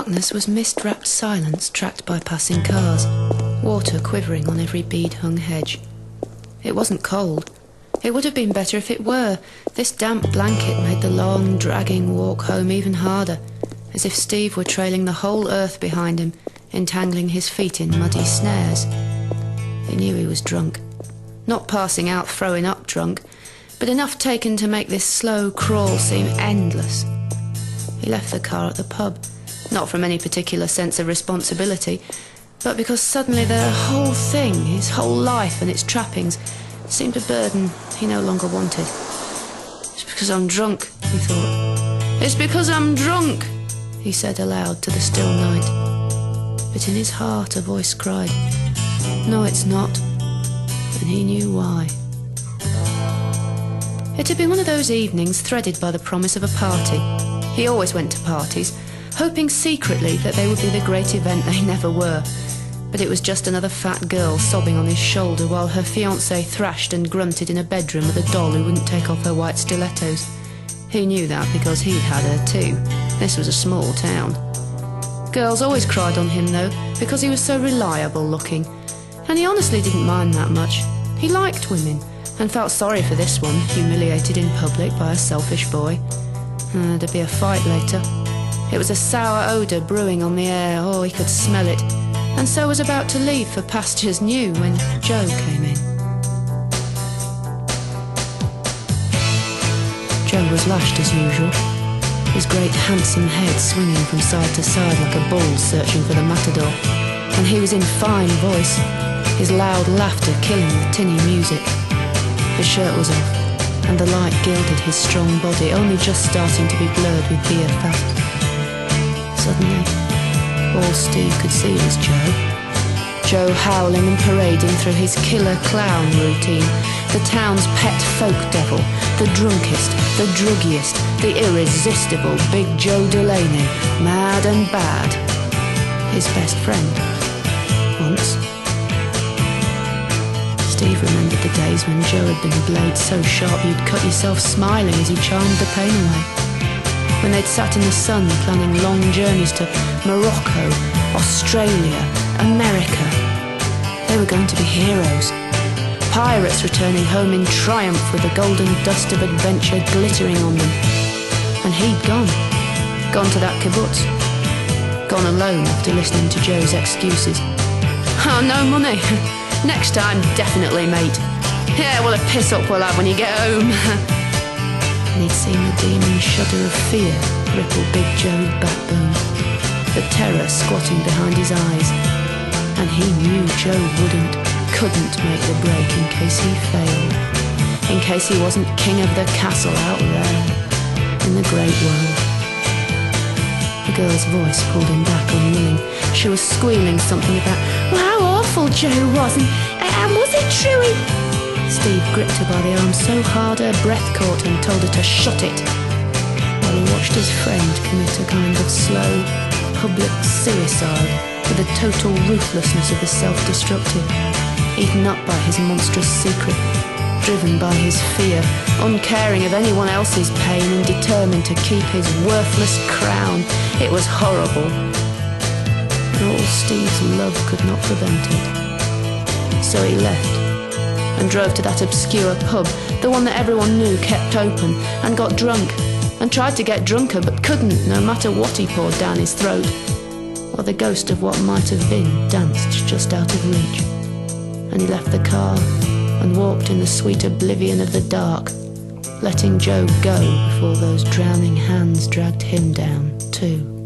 darkness was mist-wrapped silence tracked by passing cars, water quivering on every bead-hung hedge. It wasn't cold. It would have been better if it were. This damp blanket made the long, dragging walk home even harder, as if Steve were trailing the whole earth behind him, entangling his feet in muddy snares. He knew he was drunk. Not passing out, throwing up drunk, but enough taken to make this slow crawl seem endless. He left the car at the pub, not from any particular sense of responsibility, but because suddenly the whole thing, his whole life and its trappings, seemed a burden he no longer wanted. It's because I'm drunk, he thought. It's because I'm drunk, he said aloud to the still night. But in his heart a voice cried, no, it's not, and he knew why. It had been one of those evenings threaded by the promise of a party. He always went to parties, hoping secretly that they would be the great event they never were. But it was just another fat girl sobbing on his shoulder while her fiancé thrashed and grunted in a bedroom with a doll who wouldn't take off her white stilettos. He knew that because he'd had her too. This was a small town. Girls always cried on him though, because he was so reliable looking. And he honestly didn't mind that much. He liked women, and felt sorry for this one, humiliated in public by a selfish boy. There'd be a fight later. It was a sour odour brewing on the air. Oh, he could smell it. And so was about to leave for pastures new when Joe came in. Joe was lashed as usual, his great handsome head swinging from side to side like a bull searching for the matador. And he was in fine voice, his loud laughter killing the tinny music. His shirt was off, and the light gilded his strong body, only just starting to be blurred with beer fat. Suddenly, all Steve could see was Joe. Joe howling and parading through his killer clown routine, the town's pet folk devil, the drunkest, the druggiest, the irresistible Big Joe Delaney, mad and bad. His best friend. Once. Steve remembered the days when Joe had been a blade so sharp you'd cut yourself smiling as he charmed the pain away. When they'd sat in the sun planning long journeys to Morocco, Australia, America. They were going to be heroes. Pirates returning home in triumph with the golden dust of adventure glittering on them. And he'd gone. Gone to that kibbutz. Gone alone after listening to Joe's excuses. Oh, no money. Next time, definitely, mate. Yeah, what a piss-up we'll have when you get home. And he'd seen the demon shudder of fear ripple Big Joe's backbone, the terror squatting behind his eyes. And he knew Joe couldn't make the break in case he failed, in case he wasn't king of the castle out there, in the great world. The girl's voice pulled him back unwilling. She was squealing something about, well, how awful Joe was, and was it true he... Steve gripped her by the arm so hard her breath caught and told her to shut it, while he watched his friend commit a kind of slow, public suicide with the total ruthlessness of the self-destructive, eaten up by his monstrous secret, driven by his fear, uncaring of anyone else's pain and determined to keep his worthless crown. It was horrible. And all Steve's love could not prevent it. So he left and drove to that obscure pub, the one that everyone knew kept open, and got drunk, and tried to get drunker but couldn't, no matter what he poured down his throat, while the ghost of what might have been danced just out of reach. And he left the car and walked in the sweet oblivion of the dark, letting Joe go before those drowning hands dragged him down too.